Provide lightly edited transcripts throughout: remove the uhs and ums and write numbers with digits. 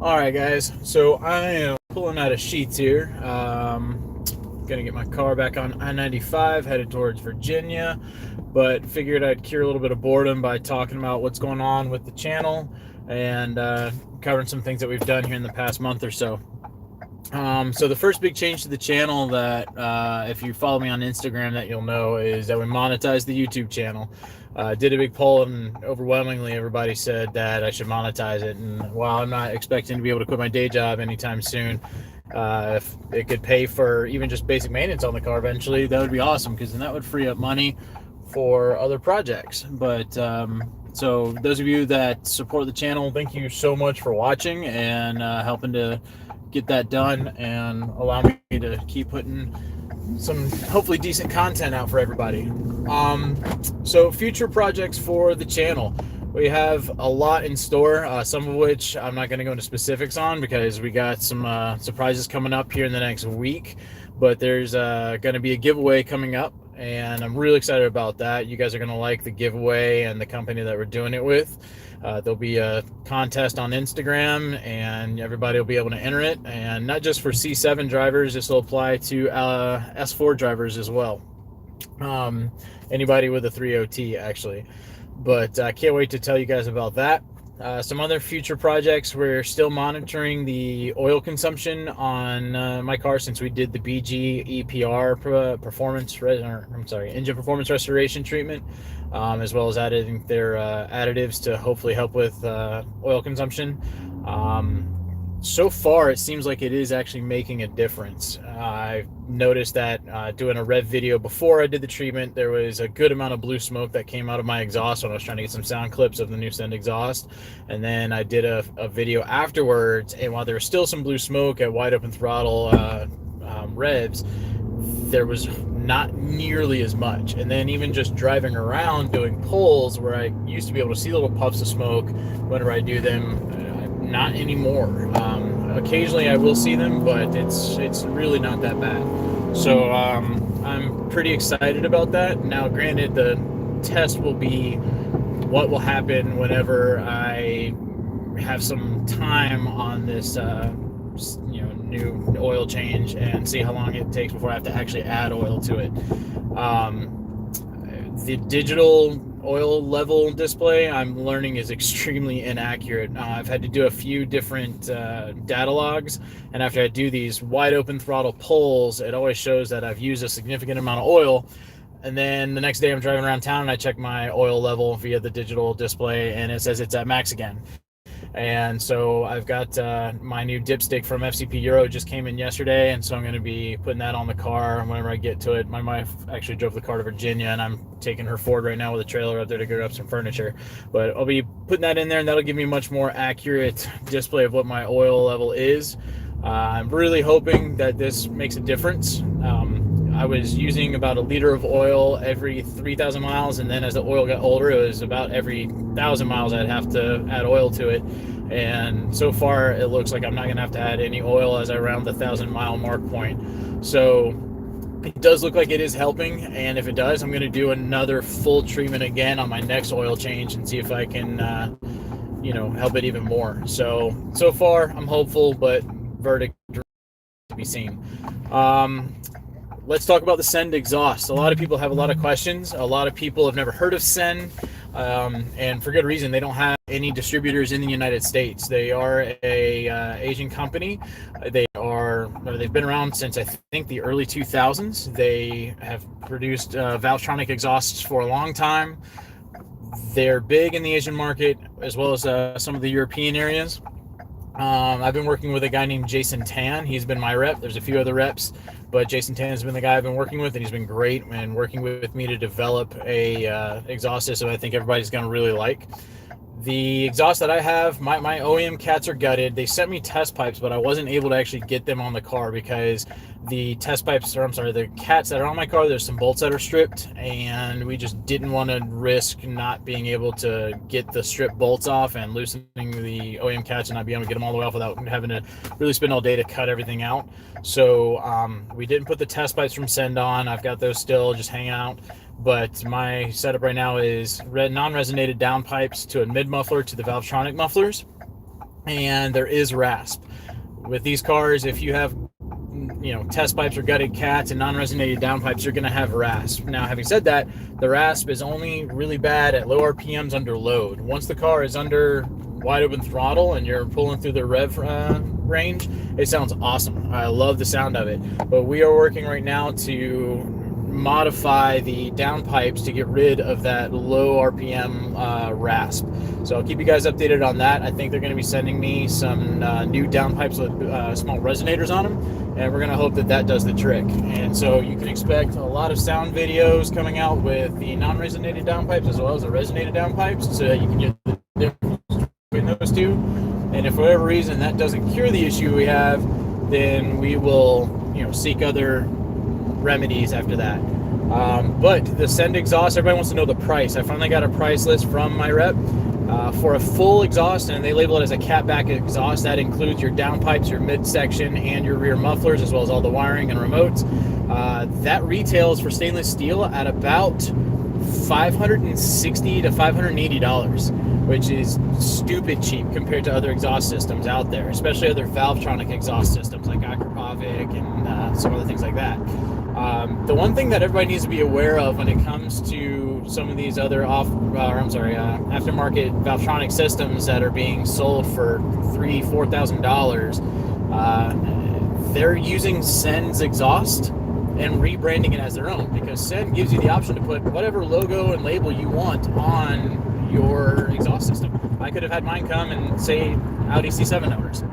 All right, guys. So I am pulling out of Sheets here. Gonna get my car back on I-95, headed towards Virginia, but figured I'd cure a little bit of boredom by talking about what's going on with the channel and covering some things that we've done here in the past month or so. So the first big change to the channel that, if you follow me on Instagram, that you'll know is that we monetized the YouTube channel. Did a big poll, and overwhelmingly everybody said that I should monetize it. And while I'm not expecting to be able to quit my day job anytime soon, if it could pay for even just basic maintenance on the car eventually, that would be awesome, because then that would free up money for other projects. But so those of you that support the channel, thank you so much for watching and helping to get that done and allow me to keep putting some hopefully decent content out for everybody. So future projects for the channel, we have a lot in store, some of which I'm not going to go into specifics on because we got some surprises coming up here in the next week, but there's going to be a giveaway coming up, and I'm really excited about that. You guys are going to like the giveaway and the company that we're doing it with. There'll be a contest on Instagram, and everybody will be able to enter it. And not just for C7 drivers, this will apply to S4 drivers as well. Anybody with a 3OT, actually. But I can't wait to tell you guys about that. Some other future projects, we're still monitoring the oil consumption on my car since we did the BG EPR engine performance restoration treatment, as well as adding their additives to hopefully help with oil consumption. So far, it seems like it is actually making a difference. I noticed that doing a rev video before I did the treatment, there was a good amount of blue smoke that came out of my exhaust when I was trying to get some sound clips of the new Cende exhaust. And then I did a video afterwards, and while there was still some blue smoke at wide open throttle revs, there was not nearly as much. And then even just driving around doing pulls where I used to be able to see little puffs of smoke whenever I do them, not anymore. Occasionally I will see them, but it's really not that bad. So I'm pretty excited about that. Now, granted, the test will be what will happen whenever I have some time on this new oil change, and see how long it takes before I have to actually add oil to it. The digital oil level display, I'm learning, is extremely inaccurate. I've had to do a few different data logs, and after I do these wide open throttle pulls, it always shows that I've used a significant amount of oil. And then the next day I'm driving around town and I check my oil level via the digital display, and it says it's at max again. And so I've got my new dipstick from FCP Euro just came in yesterday, and so I'm going to be putting that on the car whenever I get to it. My wife actually drove the car to Virginia, and I'm taking her Ford right now with a trailer up there to go up some furniture. But I'll be putting that in there, and that'll give me a much more accurate display of what my oil level is. I'm really hoping that this makes a difference. I was using about a liter of oil every 3,000 miles, and then as the oil got older, it was about every 1,000 miles I'd have to add oil to it. And so far, it looks like I'm not going to have to add any oil as I round the 1,000-mile mark point. So it does look like it is helping, and if it does, I'm going to do another full treatment again on my next oil change and see if I can, help it even more. So far, I'm hopeful, but verdict to be seen. Let's talk about the Cende exhaust. A lot of people have a lot of questions. A lot of people have never heard of Cende, and for good reason. They don't have any distributors in the United States. They are a Asian company. They've been around since, I think, the early 2000s. They have produced Valvetronic exhausts for a long time. They're big in the Asian market as well as some of the European areas. I've been working with a guy named Jason Tan. He's been my rep. There's a few other reps, but Jason Tan has been the guy I've been working with, and he's been great and working with me to develop a exhaust system I think everybody's going to really like. The exhaust that I have, my OEM cats are gutted. They sent me test pipes, but I wasn't able to actually get them on the car because the cats that are on my car, there's some bolts that are stripped, and we just didn't want to risk not being able to get the stripped bolts off and loosening the OEM cats and not being able to get them all the way off without having to really spend all day to cut everything out. So we didn't put the test pipes from Cende on. I've got those still just hanging out. But my setup right now is non-resonated down pipes to a mid muffler to the Valvetronic mufflers. and there is rasp. With these cars, if you have test pipes or gutted cats and non-resonated downpipes, you're going to have rasp. Now, having said that, the rasp is only really bad at low RPMs under load. Once the car is under wide open throttle and you're pulling through the rev range, it sounds awesome. I love the sound of it. But we are working right now to modify the downpipes to get rid of that low RPM rasp. So I'll keep you guys updated on that. I think they're going to be sending me some new downpipes with small resonators on them, and we're going to hope that that does the trick. And so you can expect a lot of sound videos coming out with the non-resonated downpipes as well as the resonated downpipes, so that you can hear the difference between those two. And if for whatever reason that doesn't cure the issue we have, then we will seek other remedies after that. But the Cende exhaust, everybody wants to know the price. I finally got a price list from my rep for a full exhaust, and they label it as a catback exhaust. That includes your downpipes, your midsection, and your rear mufflers, as well as all the wiring and remotes. That retails for stainless steel at about $560 to $580, which is stupid cheap compared to other exhaust systems out there, especially other Valvetronic exhaust systems like Akrapovic and some other things like that. The one thing that everybody needs to be aware of when it comes to some of these other aftermarket Valvetronic systems that are being sold for $3,000-$4,000, they're using Cende's exhaust and rebranding it as their own, because Cende gives you the option to put whatever logo and label you want on your exhaust system. I could have had mine come and say Audi C7 owners.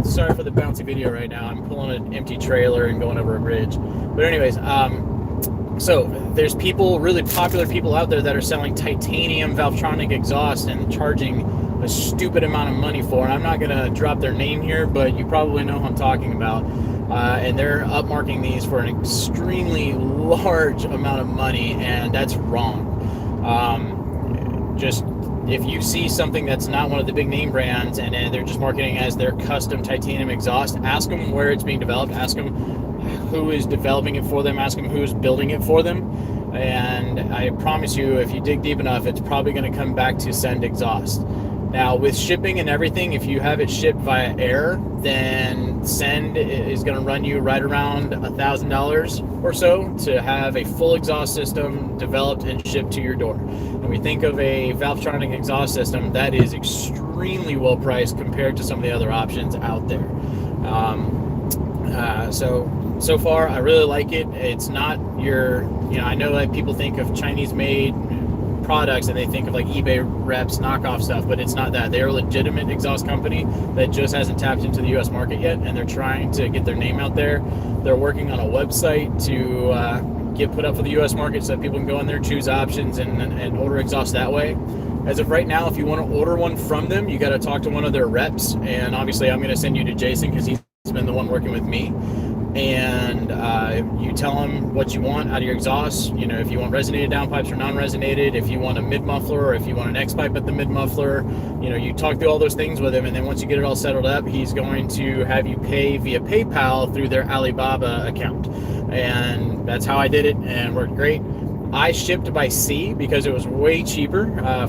Sorry for the bouncy video right now. I'm pulling an empty trailer and going over a bridge. But anyways, so there's really popular people out there that are selling titanium Valvetronic exhaust and charging a stupid amount of money for it. I'm not going to drop their name here, but you probably know who I'm talking about. And they're upmarking these for an extremely large amount of money, and that's wrong. Just if you see something that's not one of the big name brands and they're just marketing as their custom titanium exhaust, ask them where it's being developed, ask them who is developing it for them, ask them who's building it for them, and I promise you, if you dig deep enough, it's probably going to come back to Cende exhaust. Now, with shipping and everything, if you have it shipped via air, then Cende is going to run you right around $1,000 or so to have a full exhaust system developed and shipped to your door. When we think of a Valvetronic exhaust system, that is extremely well priced compared to some of the other options out there. So far, I really like it. It's not your, I know that people think of Chinese-made products and they think of like eBay reps, knockoff stuff, but it's not that. They're a legitimate exhaust company that just hasn't tapped into the US market yet, and they're trying to get their name out there. They're working on a website to get put up for the US market so that people can go in there, choose options, and order exhaust that way. As of right now, if you want to order one from them, you got to talk to one of their reps, and obviously I'm going to send you to Jason because he's been the one working with me. And you tell them what you want out of your exhaust. If you want resonated downpipes or non-resonated, if you want a mid-muffler, or if you want an X-pipe at the mid-muffler, you talk through all those things with him, and then once you get it all settled up, he's going to have you pay via PayPal through their Alibaba account. And that's how I did it, and worked great. I shipped by sea because it was way cheaper.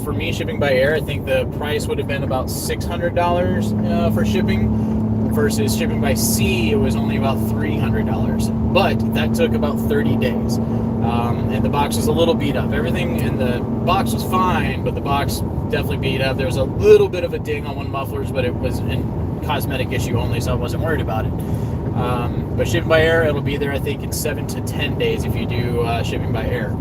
For me, shipping by air, I think the price would have been about $600 for shipping. Versus shipping by sea, it was only about $300, but that took about 30 days. And the box was a little beat up. Everything in the box was fine, but the box definitely beat up. There was a little bit of a ding on one mufflers, but it was a cosmetic issue only, so I wasn't worried about it. But shipping by air, it'll be there, I think, in 7 to 10 days if you do shipping by air.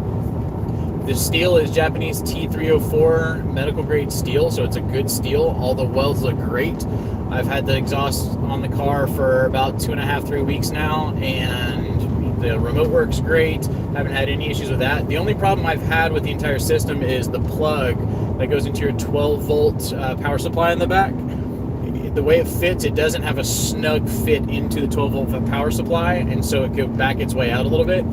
The steel is Japanese T304 medical grade steel, so it's a good steel. All the welds look great. I've had the exhaust on the car for about 2.5, 3 weeks now, and the remote works great. Haven't had any issues with that. The only problem I've had with the entire system is the plug that goes into your 12-volt power supply in the back. The way it fits, it doesn't have a snug fit into the 12-volt power supply, and so it could back its way out a little bit.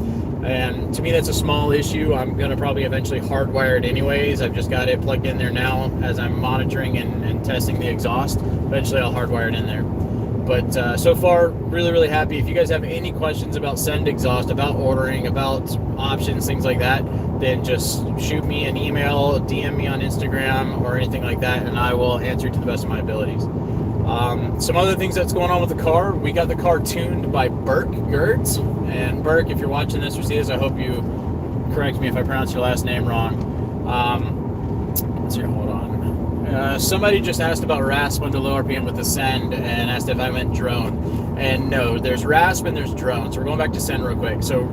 And to me, that's a small issue. I'm going to probably eventually hardwire it anyways. I've just got it plugged in there now as I'm monitoring and testing the exhaust. Eventually, I'll hardwire it in there. But so far, really, really happy. If you guys have any questions about Cende exhaust, about ordering, about options, things like that, then just shoot me an email, DM me on Instagram or anything like that, and I will answer to the best of my abilities. Some other things that's going on with the car. We got the car tuned by Burke Gertz. And Burke, if you're watching this or see this, I hope you correct me if I pronounce your last name wrong. Let's see, hold on. Somebody just asked about RASP under low RPM with the Cende and asked if I meant drone. And no, there's RASP and there's drone. So we're going back to Cende real quick. So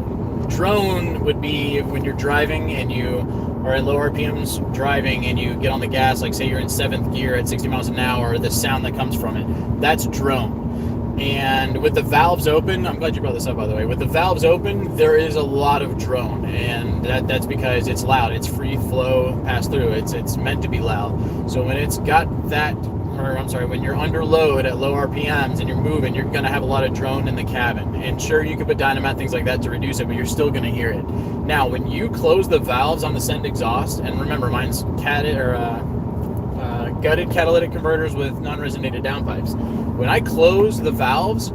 drone would be when you're driving and you are at low RPMs driving and you get on the gas, like say you're in 7th gear at 60 miles an hour, the sound that comes from it, that's drone. And with the valves open, I'm glad you brought this up, by the way. With the valves open, there is a lot of drone, and that's because it's loud. It's free flow pass through. It's meant to be loud. So when it's got that, or I'm sorry, when you're under load at low RPMs and you're moving, you're going to have a lot of drone in the cabin. And sure, you can put dynamite, things like that to reduce it, but you're still going to hear it. Now, when you close the valves on the Cende exhaust, and remember, mine's gutted catalytic converters with non-resonated downpipes. When I close the valves,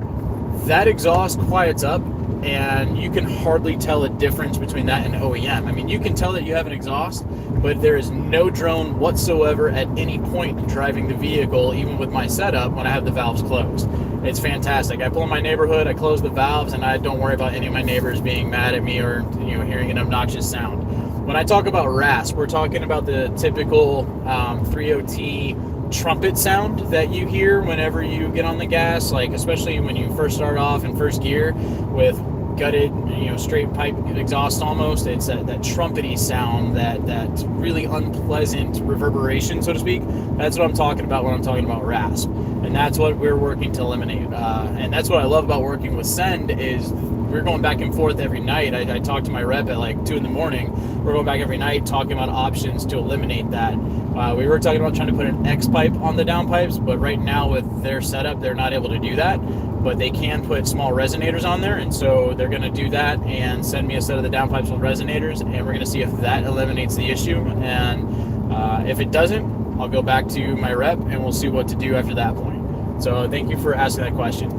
that exhaust quiets up, and you can hardly tell a difference between that and OEM. I mean, you can tell that you have an exhaust, but there is no drone whatsoever at any point driving the vehicle, even with my setup, when I have the valves closed. It's fantastic. I pull in my neighborhood, I close the valves, and I don't worry about any of my neighbors being mad at me or hearing an obnoxious sound. When I talk about RASP, we're talking about the typical 30T trumpet sound that you hear whenever you get on the gas, like especially when you first start off in first gear with gutted, straight pipe exhaust almost. It's that trumpety sound, that really unpleasant reverberation, so to speak. That's what I'm talking about when I'm talking about RASP. And that's what we're working to eliminate. And that's what I love about working with Cende is we're going back and forth every night. I talk to my rep at like 2 in the morning. We're going back every night talking about options to eliminate that. We were talking about trying to put an X pipe on the downpipes, but right now with their setup, they're not able to do that. But they can put small resonators on there, and so they're going to do that and send me a set of the downpipes with resonators, and we're going to see if that eliminates the issue. And if it doesn't, I'll go back to my rep, and we'll see what to do after that point. So thank you for asking that question.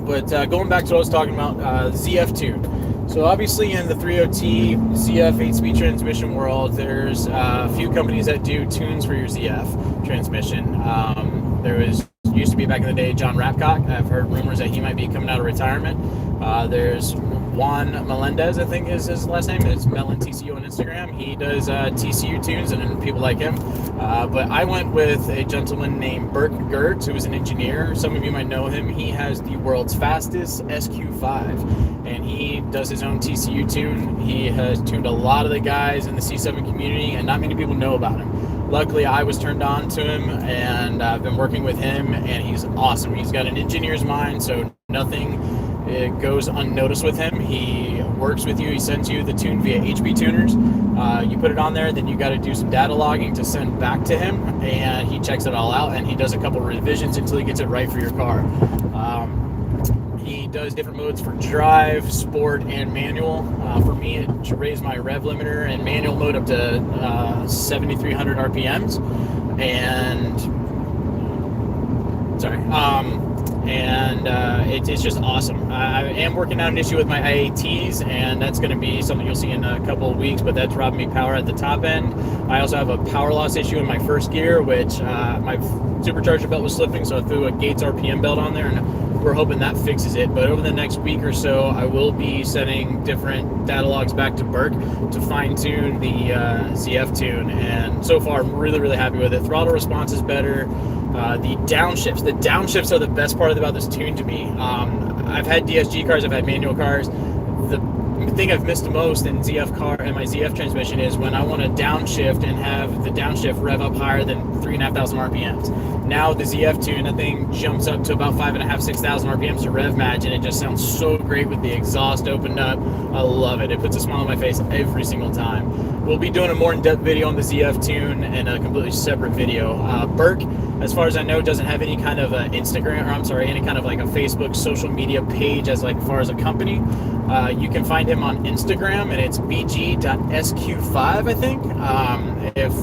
But going back to what I was talking about, ZF tune. So obviously in the 30T ZF 8-speed transmission world, there's a few companies that do tunes for your ZF transmission. There used to be back in the day John Rapcock. I've heard rumors that he might be coming out of retirement. There's Juan Melendez, I think is his last name. It's Melon TCU on Instagram. He does TCU tunes and people like him. But I went with a gentleman named Burke Gertz, who is an engineer. Some of you might know him. He has the world's fastest SQ5, and he does his own TCU tune. He has tuned a lot of the guys in the C7 community, and not many people know about him. Luckily, I was turned on to him, and I've been working with him, and he's awesome. He's got an engineer's mind, so nothing goes unnoticed with him. He works with you. He sends you the tune via HB tuners. You put it on there, then you got to do some data logging to send back to him, and he checks it all out, and he does a couple revisions until he gets it right for your car. He does different modes for drive, sport, and manual. For me, it raised my rev limiter and manual mode up to 7,300 RPMs. It's just awesome. I am working on an issue with my IATs, and that's going to be something you'll see in a couple of weeks, but that's robbing me power at the top end. I also have a power loss issue in my first gear, which my supercharger belt was slipping, so I threw a Gates RPM belt on there, and we're hoping that fixes it. But over the next week or so, I will be sending different data logs back to Burke to fine-tune the ZF tune, and so far I'm really, really happy with it. Throttle response is better. The downshifts are the best part about this tune to me. I've had DSG cars, I've had manual cars. The thing I've missed the most in ZF car and my ZF transmission is when I want to downshift and have the downshift rev up higher than 3,500 RPMs. Now the ZF tune, that thing jumps up to about 5,500, 6,000 RPMs to rev match, and it just sounds so great with the exhaust opened up. I love it. It puts a smile on my face every single time. We'll be doing a more in-depth video on the ZF tune and a completely separate video. Burke, as far as I know, doesn't have any kind of any kind of like a Facebook social media page as like far as a company. You can find him on Instagram, and it's bg.sq5, I think. If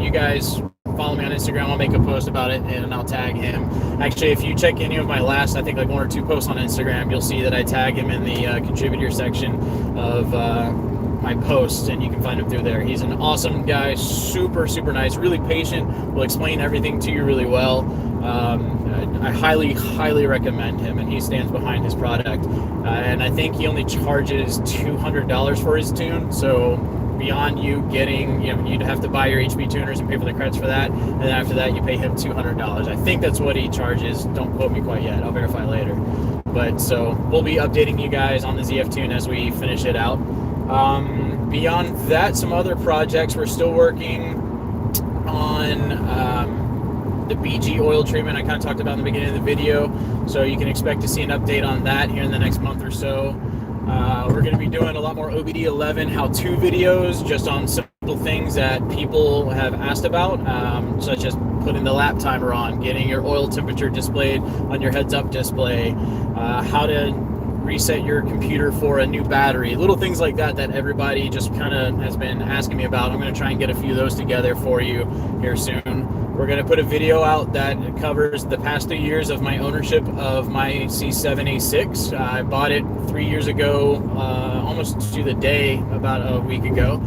you guys follow me on Instagram, I'll make a post about it and I'll tag him. Actually, if you check any of my last, I think like 1 or 2 posts on Instagram, you'll see that I tag him in the contributor section of my posts, and you can find him through there. He's an awesome guy, super nice, really patient, will explain everything to you really well. I highly recommend him, and he stands behind his product. And I think he only charges $200 for his tune, so beyond you getting, you'd have to buy your HB tuners and pay for the credits for that, and then after that you pay him $200. I think that's what he charges. Don't quote me quite yet. I'll verify later. But so we'll be updating you guys on the ZF tune as we finish it out. Beyond that, some other projects. We're still working on the BG oil treatment I kind of talked about in the beginning of the video, so you can expect to see an update on that here in the next month or so. We're going to be doing a lot more OBD11 how-to videos just on simple things that people have asked about, such as putting the lap timer on, getting your oil temperature displayed on your heads-up display, how to reset your computer for a new battery, little things like that that everybody just kind of has been asking me about. I'm going to try and get a few of those together for you here soon. We're going to put a video out that covers the past 2 years of my ownership of my C7A6. I bought it 3 years ago, almost to the day, about a week ago.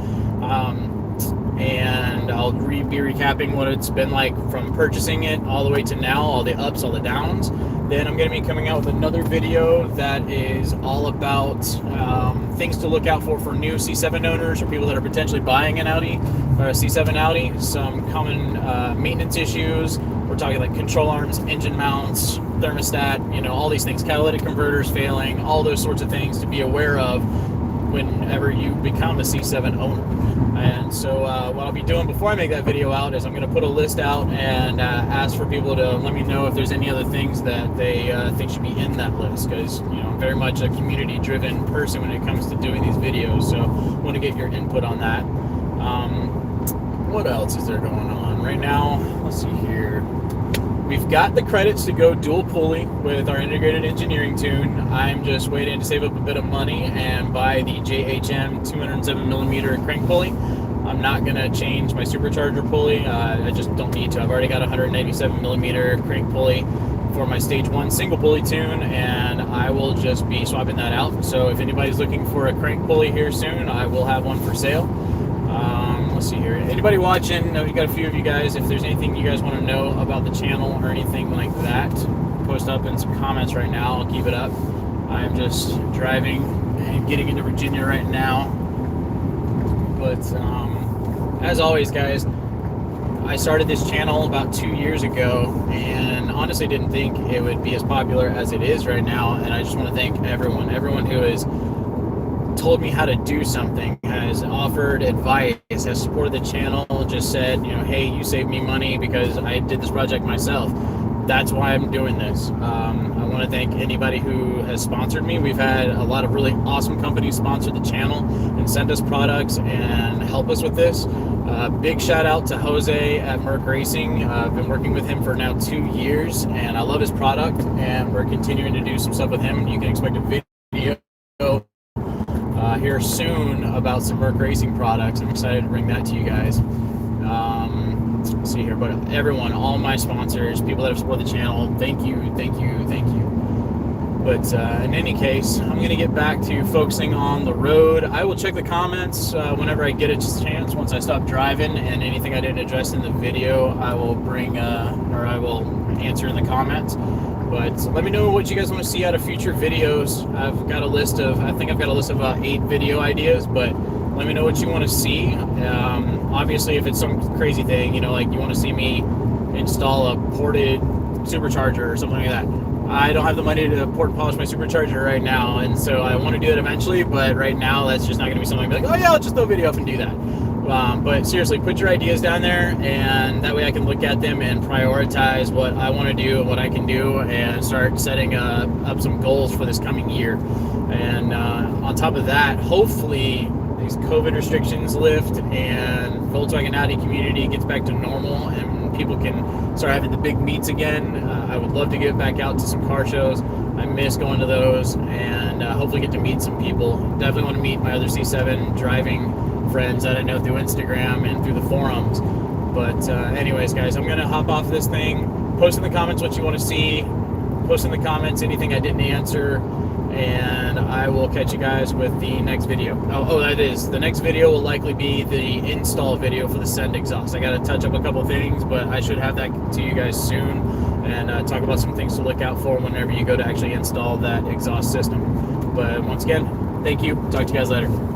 And I'll be recapping what it's been like from purchasing it all the way to now, all the ups, all the downs. Then I'm going to be coming out with another video that is all about things to look out for new C7 owners or people that are potentially buying an Audi or a C7 Audi. Some common maintenance issues. We're talking like control arms, engine mounts, thermostat, all these things, catalytic converters failing, all those sorts of things to be aware of whenever you become a C7 owner. And so what I'll be doing before I make that video out is I'm going to put a list out and ask for people to let me know if there's any other things that they think should be in that list, because I'm very much a community-driven person when it comes to doing these videos, so I want to get your input on that. What else is there going on right now? Let's see here. We've got the credits to go dual pulley with our integrated engineering tune. I'm just waiting to save up a bit of money and buy the JHM 207mm crank pulley. I'm not going to change my supercharger pulley. I just don't need to. I've already got a 187mm crank pulley for my stage 1 single pulley tune, and I will just be swapping that out. So if anybody's looking for a crank pulley here soon, I will have one for sale. Let's see here. Anybody watching? No, we got a few of you guys. If there's anything you guys want to know about the channel or anything like that, post up in some comments right now. I'll keep it up. I'm just driving and getting into Virginia right now. But as always, guys, I started this channel about 2 years ago and honestly didn't think it would be as popular as it is right now. And I just want to thank everyone who has told me how to do something, has offered advice, has supported the channel, just said, hey, you saved me money because I did this project myself. That's why I'm doing this. I want to thank anybody who has sponsored me. We've had a lot of really awesome companies sponsor the channel and send us products and help us with this. Big shout out to Jose at Merc Racing. I've been working with him for now 2 years, and I love his product, and we're continuing to do some stuff with him. You can expect a video here soon about some Merc Racing products. I'm excited to bring that to you guys. Let's see here, but everyone, all my sponsors, people that have supported the channel, thank you. But in any case, I'm going to get back to focusing on the road. I will check the comments whenever I get a chance, once I stop driving, and anything I didn't address in the video, I will bring, or I will answer in the comments. But let me know what you guys want to see out of future videos. I've got a list of, I think I've got a list of about 8 video ideas, but let me know what you want to see. Obviously, if it's some crazy thing, like you want to see me install a ported supercharger or something like that, I don't have the money to port and polish my supercharger right now, and so I want to do that eventually, but right now that's just not going to be something I'll be like, oh yeah, I'll just throw a video up and do that. But seriously, put your ideas down there, and that way I can look at them and prioritize what I want to do and what I can do, and start setting up some goals for this coming year. And on top of that, hopefully these COVID restrictions lift and Volkswagen Audi community gets back to normal and people can start having the big meets again. I would love to get back out to some car shows. I miss going to those, and hopefully get to meet some people. Definitely want to meet my other C7 driving friends that I know through Instagram and through the forums. But anyways, guys, I'm gonna hop off this thing. Post in the comments what you want to see. Post in the comments anything I didn't answer, and I will catch you guys with the next video. That is, the next video will likely be the install video for the Cende exhaust. I got to touch up a couple things, but I should have that to you guys soon, and talk about some things to look out for whenever you go to actually install that exhaust system. But once again, thank you. Talk to you guys later.